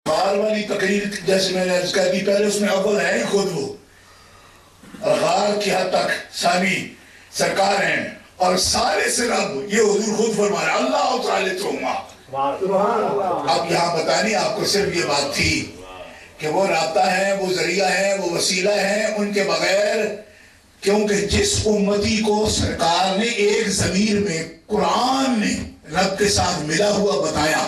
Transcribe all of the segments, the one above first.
غار والی تقریر جیسے میں نے عرض کر دی پہلے، اس میں اول ہے خود وہ، اور غار کی حد تک سامی سرکار ہیں، اور سارے سے رب یہ حضور خود فرما رہے اللہ تعالی تروما۔ اب یہاں بتانی آپ کو صرف یہ بات تھی کہ وہ رابطہ ہے، وہ ذریعہ ہے، وہ وسیلہ ہے، ان کے بغیر، کیونکہ جس امتی کو سرکار نے ایک ضمیر میں قرآن نے رب کے ساتھ ملا ہوا بتایا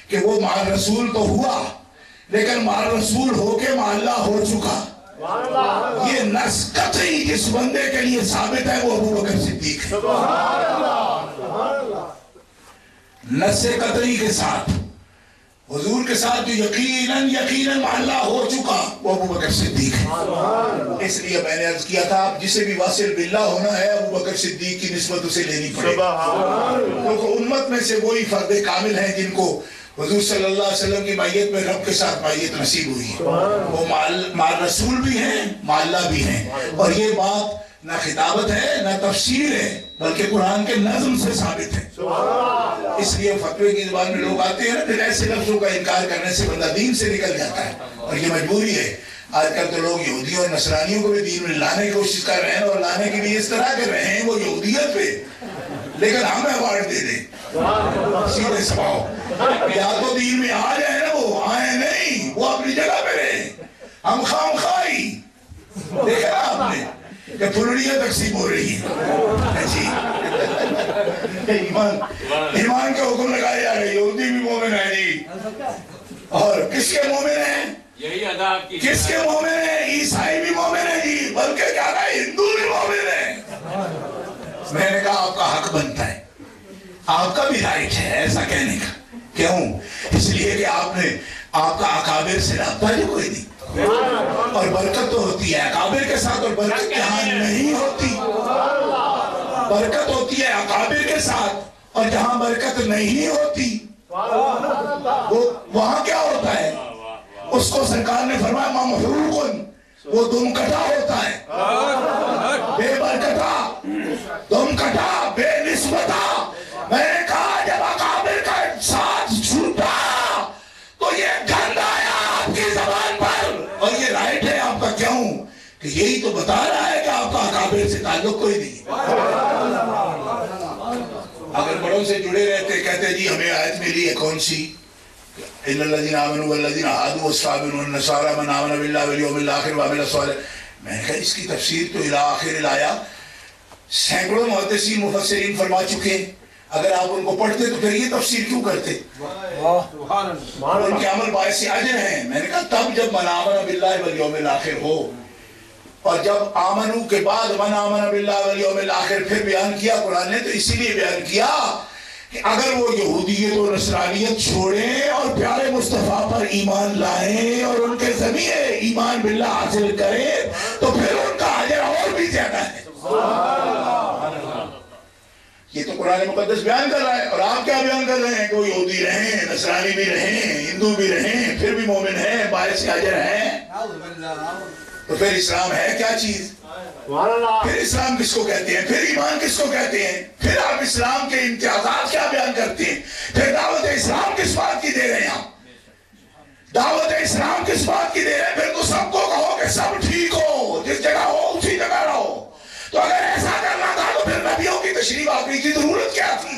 کہ وہ مع رسول تو ہوا لیکن مع رسول ہو کے مع اللہ ہو چکا، یہ نص قطعی جس بندے کے لیے ثابت ہے وہ ابو بکر صدیق ہے، نص قطعی کے ساتھ حضور کے ساتھ جو یقیناً مع اللہ ہو چکا وہ ابو بکر صدیق ہے۔ اس لیے میں نے عرض کیا تھا جسے بھی واصل باللہ ہونا ہے ابو بکر صدیق کی نسبت اسے لینی پڑے، کیونکہ امت میں سے وہی فرد کامل ہیں جن کو حضور صلی اللہ علیہ وسلم کی معیت میں رب کے ساتھ معیت نصیب ہوئی ہے، وہ مع رسول بھی ہیں مع اللہ بھی ہیں، اور یہ بات نہ خطابت ہے نہ تفسیر ہے بلکہ قرآن کے نظم سے ثابت ہے۔ اس لیے فتوے کی زبان میں لوگ آتے ہیں نا، پھر ایسے لفظوں کا انکار کرنے سے بندہ دین سے نکل جاتا ہے، اور یہ مجبوری ہے۔ آج کل تو لوگ یہودیوں اور نصرانیوں کو بھی دین میں لانے کی کوشش کر رہے ہیں، اور لانے کی بھی اس طرح کر رہے ہیں وہ یہودیت پہ، لیکن ہمیں ایوارڈ دے دیں سیدھے سباؤ، یا تو دین میں آ جائے نا، وہ آئے نہیں، وہ اپنی جگہ پہ رہے، ہم خام خواہی دیکھا نا آپ نے کہ پھلڑیاں تقسیم ہو رہی ہیں جی، ایمان کے حکم لگائے جا رہے، یہودی بھی مومن ہے جی، اور کس کے مومن ہیں؟ یہی ادا آپ کی کس کے مومن ہیں؟ عیسائی بھی مومن ہے جی، بلکہ کیا کہا ہندو بھی مومن ہے۔ میں نے کہا آپ کا حق بنتا ہے، آپ کا بھی رائٹ ہے ایسا کہنے کا، کیوں؟ اس لیے کہ آپ کا اکابر سے رابطہ جو کوئی نہیں، اور برکت تو ہوتی ہے اکابر کے ساتھ، اور برکت جہاں نہیں ہوتی، برکت ہوتی ہے اکابر کے ساتھ، اور جہاں برکت نہیں ہوتی وہاں کیا ہوتا ہے؟ اس کو سرکار نے فرمایا ممحوقن، وہ دم کٹا ہوتا ہے، بے برکتا، دم کٹا، بے نسبتا۔ میں نے کہا جب اکابر کا ساتھ چھوٹا تو یہ گند آیا آپ کی زبان پر، اور یہ رائٹ ہے آپ کا، کیوں کہ یہی تو بتا رہا ہے کہ آپ کا اکابر سے تعلق کوئی نہیں۔ اگر بڑوں سے جڑے رہتے کہتے جی ہمیں آیت ملی ہے کون سی، اِنَّ الَّذِينَ آمَنُوا وَالَّذِينَ هَادُوا وَالصَّابِئُونَ وَالنَّصَارَىٰ مَنْ آمَنَ بِاللَّهِ وَالْيَوْمِ الْآخِرِ وَعَمِلَ صَالِحًا، میں نے کہا اس کی تفسیر تو الی آخر الآیا سینکڑوں محدثین مفسرین فرما چکے ہیں، اگر آپ ان کو پڑھتے تو پھر یہ تفسیر کیوں کرتے؟ ان کے عمل باعث اجر ہیں۔ میں نے کہا تب جب من آمن باللہ والیوم الآخر ہو، اور جب آمنو کے بعد من آمن باللہ والیوم الآخر پھر بیان کیا قرآن نے، تو اسی لیے بیان کیا کہ اگر وہ یہودیت و نصرانیت چھوڑیں اور پیارے مصطفیٰ پر ایمان لائیں اور ان کے ذریعے ایمان باللہ حاصل کریں تو پھر ان کا اجر اور بھی زیادہ ہے۔ یہ تو قرآن مقدس بیان کر رہا ہے، اور آپ کیا بیان کر رہے ہیں کہ وہ یہودی رہیں، نصرانی بھی رہیں، ہندو بھی رہیں، پھر بھی مومن ہیں، باعث اجر ہیں۔ تو پھر اسلام ہے کیا چیز؟ پھر اسلام کس کو کہتے ہیں؟ پھر ایمان کس کو کہتے ہیں؟ پھر آپ اسلام کے امتیازات کیا بیان کرتے ہیں؟ پھر دعوت اسلام کس بات کی دے رہے ہیں آپ؟ دعوت اسلام کس بات کی دے رہے ہیں؟ پھر تو سب کو کہو کہ سب ٹھیک ہو، جس جگہ ہو اسی جگہ رہو۔ تو اگر ایسا کرنا تھا تو پھر نبیوں کی تشریف آوری کی ضرورت کیا تھی؟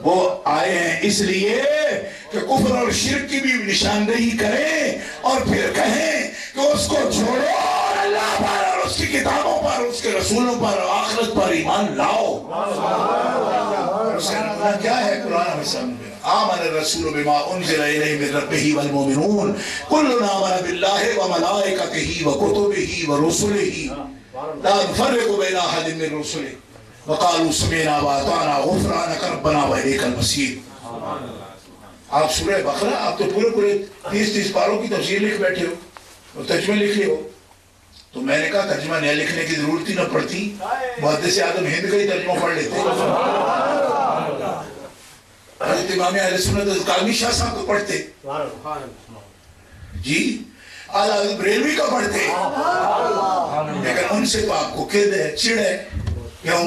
وہ آئے ہیں اس لیے کہ کفر اور شرک کی بھی نشاندہی کریں اور پھر کہیں کہ اس کو چھوڑو اور اللہ پر اور اس کی کتابوں پر، اس کے رسولوں پر اور آخرت پر ایمان لاؤ۔ اس کا نمونہ کیا ہے قرآن میں سامنے؟ آمن الرسول بما انزل الیہ من ربہ والمؤمنون کل آمن باللہ وملائکتہ وکتبہ ورسلہ لا نفرق بین احد من رسلہ وقالوا سمعنا واطعنا غفرانک ربنا والیک المصیر۔ آپ سورہ بقرہ، آپ تو پورے 30 پاروں کی تفسیر لکھ بیٹھے ہو اور ترجمے لکھے ہو، تو میں نے کہا ترجمہ نیا لکھنے کی ضرورت ہی نہ پڑتی، محدث اعظم ہند کا ہی ترجمہ پڑھ لیتے۔ حضرت امام اہل سنت کالمی شاہ صاحب کو پڑھتے جی، اعلیٰ حضرت بریلوی کا پڑھتے، لیکن ان سے تو آپ کو قید ہے، چڑ ہے۔ کیوں؟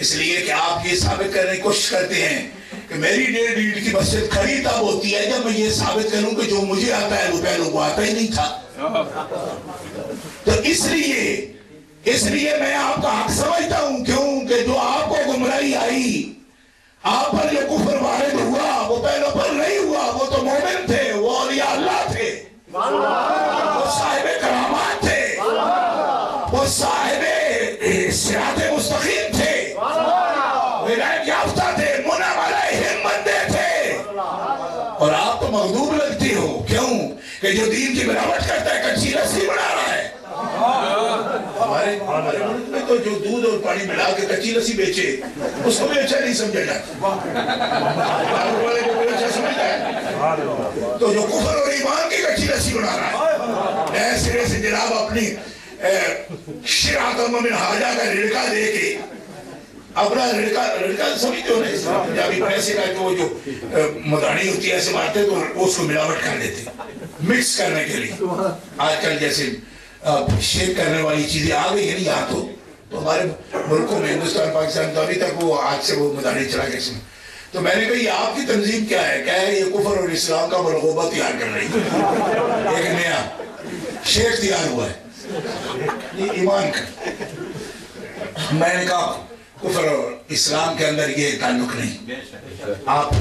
اس لیے کہ آپ یہ ثابت کرنے کی کوشش کرتے ہیں کہ میری 1.5 اینٹ کی مسجد کھڑی تب ہوتی ہے جب میں یہ ثابت کروں کہ جو مجھے آتا ہے وہ پہلوں کو آتا ہی نہیں تھا. تو اس لیے میں آپ کا حق سمجھتا ہوں. کیوں کہ جو آپ کو گمراہی آئی, آپ پر جو کفر وارد ہوا, وہ پہلوں پر نہیں ہوا. وہ تو مومن تھے, وہ اولیاء اللہ تھے, وہ صاحب کرامات تھے, وہ صاحب صراط مستقیم تھے, ہدایت یافتہ تھے, منعم علیہم بندے تھے. اور آپ تو مغضوب لگتی ہو. کیوں کہ جو دین کی ملاوٹ کرتا ہے کچی لسی بنا رہا ہے. ہمارے ملک میں تو جو دودھ اور پانی ملا کے کچی لسی بیچے اس کو بھی اچھا نہیں سمجھا جاتا. تو جو کفر اور ایمان کی کچی لسی بنا رہا ہے, نئے سرے سے جناب اپنی شراط من حاجہ کا رڑکا دے کے اپنا رڑکا سمجھتے ہو نا, پنجابی پیسے کا وہ جو مدانی ہوتی ہے ایسے مارتے تو اس کو ملاوٹ کر دیتے مکس کرنے کے لیے. آج کل جیسے شیک کرنے والی چیزیں آ گئی ہیں یہاں تو ہمارے ملکوں میں ہندوستان پاکستان تو ابھی تک وہ آج سے وہ مدانی چلا گیا. تو میں نے کہا یہ آپ کی تنظیم کیا ہے؟ کیا ہے یہ کفر اور اسلام کا مرغوبہ تیار کر رہی ہے, ایک نیا شیک تیار ہوا ہے یہ ایمان کا. میں نے کہا کفر اور اسلام کے اندر یہ تعلق نہیں. آپ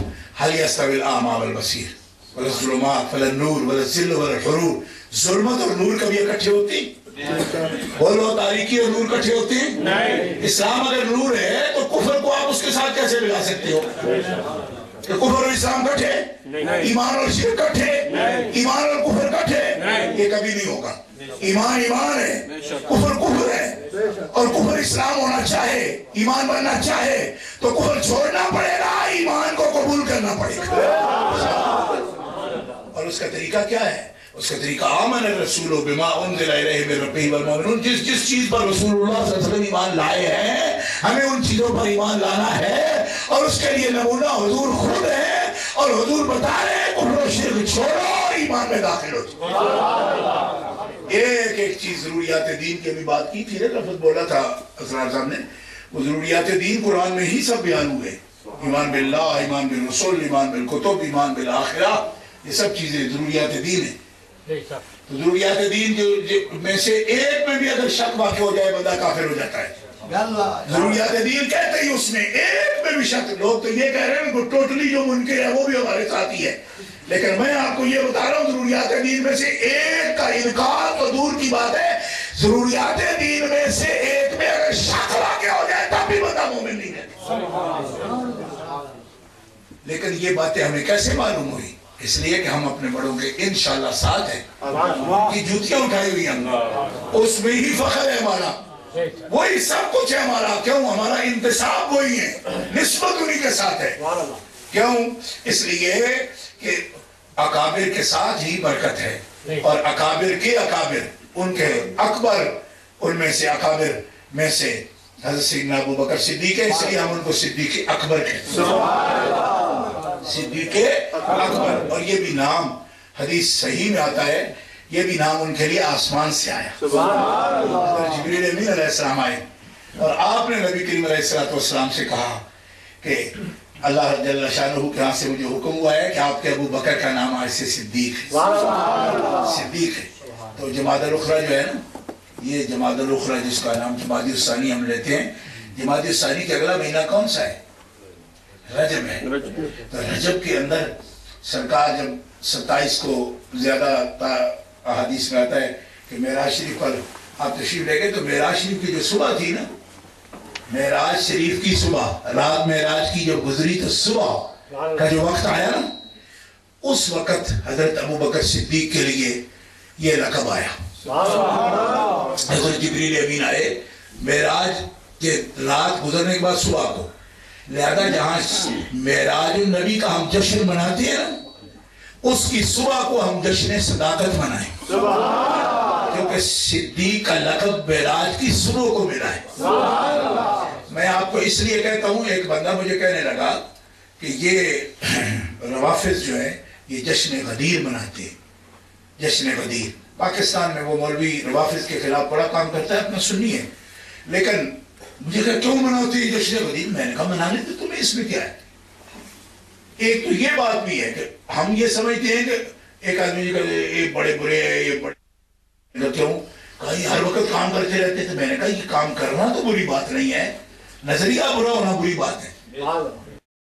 حل یستوی الاعمی والبصیر ولا الظلمات ولا النور ولا الظل ولا الحرور. ظلمت اور نور کبھی اکٹھے ہوتی؟ بولو تاریکی اور نور اکٹھے ہوتے ہیں نہیں. اسلام اگر نور ہے تو کفر کو آپ اس کے ساتھ کیسے ملا سکتے ہو؟ کہ کفر اور اسلام کٹھے, ایمان اور شرک کٹھے, ایمان اور کفر کٹھے, یہ کبھی نہیں ہوگا. ایمان ایمان ہے, کفر کفر ہے, اور کفر اسلام ہونا چاہے, ایمان بننا چاہے تو کفر چھوڑنا پڑے گا, ایمان کو قبول کرنا پڑے گا. اور اس کا طریقہ کیا ہے؟ اس کا طریقہ آمن الرسول بما انزل الیہ من ربہ والمؤمنون. جس چیز پر رسول اللہ صلی اللہ علیہ وسلم ایمان لائے ہیں ہمیں ان چیزوں پر ایمان لانا ہے, اور اس کے لیے نمونہ حضور خود ہے, اور حضور بتا رہے ہیں کفر و شرک چھوڑو, ایمان میں داخل ہو. ایک ایک چیز ضروریات دین کی ابھی بات کی تھی نا, لفظ بولا تھا اسرار صاحب نے, وہ ضروریات دین قرآن میں ہی سب بیان ہوئے. ایمان باللہ, ایمان بالرسول, ایمان بالکتب, ایمان بالآخرہ, یہ سب چیزیں ضروریات دین ہیں. تو ضروریات دین میں سے ایک میں بھی اگر شک واقع ہو جائے بندہ کافر ہو جاتا ہے. ضروریات دین کہتے ہی اس میں ایک میں بھی شک. لوگ تو یہ کہہ رہے ہیں کہ ٹوٹلی جو منکر ہے وہ بھی ہمارے ساتھ ہی ہے, لیکن میں آپ کو یہ بتا رہا ہوں ضروریات دین میں سے ایک کا انکار تو دور کی بات ہے, ضروریات دین میں سے ایک میں اگر شک واقع ہو جائے تب بھی بندہ مومن نہیں رہتا. لیکن یہ باتیں ہمیں کیسے معلوم ہوئی؟ اس لیے کہ ہم اپنے بڑوں کے انشاءاللہ ساتھ ہیں. کی جوتیاں اٹھائی ہوئی ہم, اس میں ہی فخر ہے ہمارا, وہی سب کچھ ہے ہمارا. کیوں؟ ہمارا انتصاب وہی ہے, نسبت انہی کے ساتھ ہے. کیوں؟ اس لیے کہ اکابر کے ساتھ ہی برکت ہے, اور اکابر کے اکابر ان کے اکبر, ان میں سے اکابر میں سے حضرت سیدنا ابو بکر صدیق ہے, اس لیے ہم ان کو صدیق اکبر کہتے ہیں. صدیق اکبر. اور یہ بھی نام حدیث صحیح میں آتا ہے, یہ بھی نام ان کے لیے آسمان سے آیا. جبریل امین علیہ السلام آئے اور آپ نے نبی کریم علیہ السلام سے کہا کہ اللہ جل شانہ کے ہاں سے مجھے حکم ہوا ہے کہ آپ کے ابو بکر کا نام آج سے صدیق ہے. صدیق ہے. تو جمادی الاخری جو ہے نا, یہ جمادی الاخری جس کا نام جمادی الثانی ہم لیتے ہیں, جمادی الثانی کا اگلا مہینہ کون سا ہے؟ رجب ہے. تو رجب کے اندر سرکار جب 27 کو زیادہ احادیث میں آتا ہے کہ معراج شریف پر آپ تشریف لے گئے, تو معراج شریف کی جو صبح تھی نا, معراج شریف کی صبح, رات معراج کی جو گزری تو صبح کا جو وقت آیا نا, اس وقت حضرت ابو بکر صدیق کے لیے یہ لقب آیا. حضرت جبریل امین آئے معراج کے رات گزرنے کے بعد صبح کو, لہذا جہاں معراج النبی کا ہم جشن مناتے ہیں نا, اس کی صبح کو ہم جشن صداقت منائیں, کیونکہ صدیق کا لقب معراج کی صبح کو ملا ہے. میں آپ کو اس لیے کہتا ہوں, ایک بندہ مجھے کہنے لگا کہ یہ روافظ جو ہے یہ جشن غدیر مناتے ہیں. جشن غدیر پاکستان میں وہ مولوی روافظ کے خلاف بڑا کام کرتا ہے, اپنا سنی ہے, لیکن مجھے کہا کیوں مناتے ہیں جشن غدیر؟ میں نے کہا منانے تو تمہیں اس میں کیا ہے, ایک تو یہ بات بھی ہے کہ ہم یہ سمجھتے ہیں کہ ایک آدمی یہ بڑے برے ہیں، یہ بڑے کیوں کہا یہ ہر وقت کام کرتے رہتے تھے. میں نے کہا یہ کام کرنا تو بری بات نہیں ہے، نظریہ برا ہونا بری بات ہے.